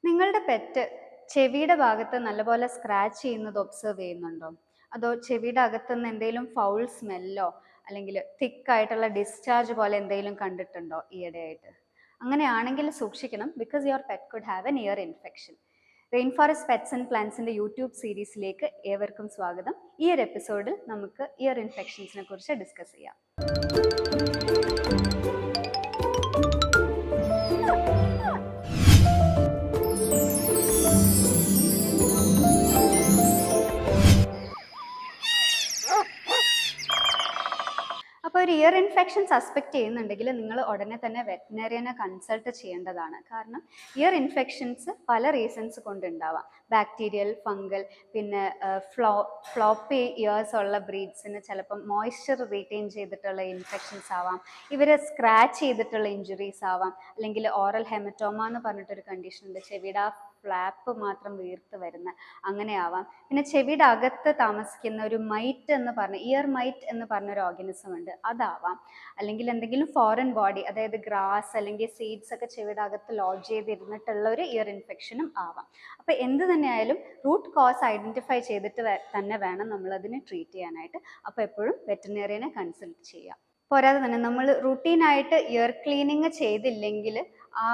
നിങ്ങളുടെ പെറ്റ് ചെവിയുടെ ഭാഗത്ത് നല്ലപോലെ സ്ക്രാച്ച് ചെയ്യുന്നത് ഒബ്സർവ് ചെയ്യുന്നുണ്ടോ? അതോ ചെവിയുടെ അകത്തുനിന്ന് എന്തെങ്കിലും ഫൗൾ സ്മെല്ലോ അല്ലെങ്കിൽ തിക്കായിട്ടുള്ള ഡിസ്ചാർജ് പോലെ എന്തെങ്കിലും കണ്ടിട്ടുണ്ടോ ഈയിടെയായിട്ട്? അങ്ങനെയാണെങ്കിൽ സൂക്ഷിക്കണം, because your pet could have an ear infection. Rainforest pets and പ്ലാന്റ്സിൻ്റെ യൂട്യൂബ് സീരീസിലേക്ക് ഏവർക്കും സ്വാഗതം. ഈ ഒരു എപ്പിസോഡിൽ നമുക്ക് ഇയർ ഇൻഫെക്ഷൻസിനെ കുറിച്ച് ഡിസ്കസ് ചെയ്യാം. അപ്പോൾ ഒരു ഇയർ ഇൻഫെക്ഷൻ സസ്പെക്ട് ചെയ്യുന്നുണ്ടെങ്കിൽ നിങ്ങൾ ഉടനെ തന്നെ വെറ്റിനറിയനെ കൺസൾട്ട് ചെയ്യേണ്ടതാണ്. കാരണം ഇയർ ഇൻഫെക്ഷൻസ് പല റീസൺസ് കൊണ്ടുണ്ടാവാം. ബാക്ടീരിയൽ, ഫംഗൽ, പിന്നെ ഫ്ലോപ്പി ഇയേഴ്സ് ഉള്ള ബ്രീഡ്സിന് ചിലപ്പം മോയ്സ്ചർ റീറ്റെയിൻ ചെയ്തിട്ടുള്ള ഇൻഫെക്ഷൻസ് ആവാം, ഇവരെ സ്ക്രാച്ച് ചെയ്തിട്ടുള്ള ഇഞ്ചുറീസ് ആവാം, അല്ലെങ്കിൽ ഓറൽ ഹെമറ്റോമ എന്ന് പറഞ്ഞിട്ടൊരു കണ്ടീഷൻ ഉണ്ട്, ചെവിയുടെ ആ ഫ്ലാപ്പ് മാത്രം വീർത്ത് വരുന്ന, അങ്ങനെ ആവാം. പിന്നെ ചെവിയുടെ അകത്ത് താമസിക്കുന്ന ഒരു മൈറ്റ് എന്ന് പറഞ്ഞ ഇയർ മൈറ്റ് എന്ന് പറഞ്ഞൊരു ഓർഗാനിസം ഉണ്ട്, അതാവാം. അല്ലെങ്കിൽ എന്തെങ്കിലും ഫോറിൻ ബോഡി, അതായത് ഗ്രാസ് അല്ലെങ്കിൽ സീഡ്സ് ഒക്കെ ചെവിയുടെ അകത്ത് ലോഡ്ജ് ചെയ്തിരുന്നിട്ടുള്ള ഒരു ഇയർ ഇൻഫെക്ഷനും ആവാം. അപ്പോൾ എന്ത് തന്നെയായാലും റൂട്ട് കോസ് ഐഡൻറ്റിഫൈ ചെയ്തിട്ട് തന്നെ വേണം നമ്മളതിനെ ട്രീറ്റ് ചെയ്യാനായിട്ട്. അപ്പോൾ എപ്പോഴും വെറ്ററിനറിയനെ കൺസൾട്ട് ചെയ്യാം. പോരാതെ തന്നെ നമ്മൾ റുട്ടീനായിട്ട് ഇയർ ക്ലീനിങ് ചെയ്തില്ലെങ്കിൽ ആ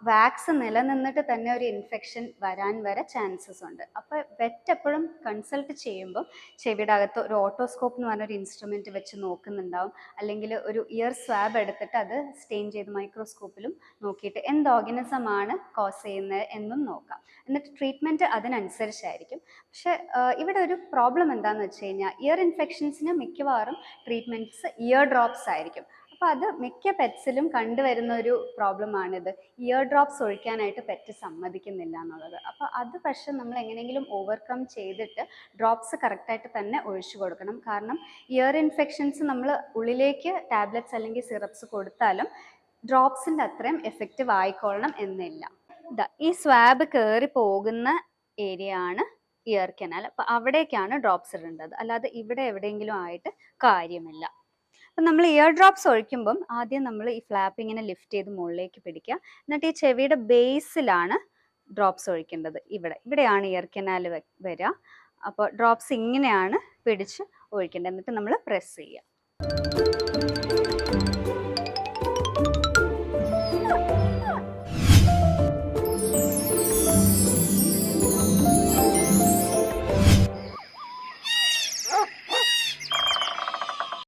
വാക്സ് നിലനിന്നിട്ട് തന്നെ ഒരു ഇൻഫെക്ഷൻ വരാൻ വരെ ചാൻസസ് ഉണ്ട്. അപ്പോൾ വെറ്റ് എപ്പോഴും കൺസൾട്ട് ചെയ്യുമ്പോൾ ചെവിയുടെ അകത്ത് ഒരു ഓട്ടോസ്കോപ്പ് എന്ന് പറഞ്ഞൊരു ഇൻസ്ട്രുമെൻറ്റ് വെച്ച് നോക്കുന്നുണ്ടാവും, അല്ലെങ്കിൽ ഒരു ഇയർ സ്വാബ് എടുത്തിട്ട് അത് സ്റ്റെയിൻ ചെയ്ത് മൈക്രോസ്കോപ്പിലും നോക്കിയിട്ട് എന്ത് ഓർഗാനിസമാണ് കോസ് ചെയ്യുന്നത് എന്നും നോക്കാം. എന്നിട്ട് ട്രീറ്റ്മെൻറ്റ് അതിനനുസരിച്ചായിരിക്കും. പക്ഷേ ഇവിടെ ഒരു പ്രോബ്ലം എന്താണെന്ന് വെച്ച് കഴിഞ്ഞാൽ ഇയർ ഇൻഫെക്ഷൻസിന് മിക്കവാറും ട്രീറ്റ്മെൻറ്റ്സ് ഇയർ ഡ്രോപ്സ് ആയിരിക്കും. അപ്പോൾ അത് മിക്ക പെറ്റ്സിലും കണ്ടുവരുന്ന ഒരു പ്രോബ്ലമാണിത്. ഇയർ ഡ്രോപ്സ് ഒഴിക്കാനായിട്ട് പെറ്റ് സമ്മതിക്കുന്നില്ല എന്നുള്ളത്. അപ്പോൾ അത് പക്ഷെ നമ്മൾ എങ്ങനെയെങ്കിലും ഓവർകം ചെയ്തിട്ട് ഡ്രോപ്സ് കറക്റ്റായിട്ട് തന്നെ ഒഴിച്ചു കൊടുക്കണം. കാരണം ഇയർ ഇൻഫെക്ഷൻസ് നമ്മൾ ഉള്ളിലേക്ക് ടാബ്ലറ്റ്സ് അല്ലെങ്കിൽ സിറപ്സ് കൊടുത്താലും ഡ്രോപ്സിൻ്റെ അത്രയും എഫക്റ്റീവ് ആയിക്കൊള്ളണം എന്നില്ല. ഈ സ്വാബ് കയറി പോകുന്ന ഏരിയ ആണ് ഇയർ കനാൽ. അപ്പോൾ അവിടേക്കാണ് ഡ്രോപ്സ് ഇടേണ്ടത്, അല്ലാതെ ഇവിടെ എവിടെയെങ്കിലും ആയിട്ട് കാര്യമില്ല. അപ്പം നമ്മൾ ഇയർ ഡ്രോപ്സ് ഒഴിക്കുമ്പം ആദ്യം നമ്മൾ ഈ ഫ്ലാപ്പ് ഇങ്ങനെ ലിഫ്റ്റ് ചെയ്ത് മുകളിലേക്ക് പിടിക്കുക. എന്നിട്ട് ഈ ചെവിയുടെ ബേസിലാണ് ഡ്രോപ്സ് ഒഴിക്കേണ്ടത്. ഇവിടെയാണ് ഇയർ കനാൽ വരിക. അപ്പോൾ ഡ്രോപ്സ് ഇങ്ങനെയാണ് പിടിച്ച് ഒഴിക്കേണ്ടത്. എന്നിട്ട് നമ്മൾ പ്രസ് ചെയ്യുക.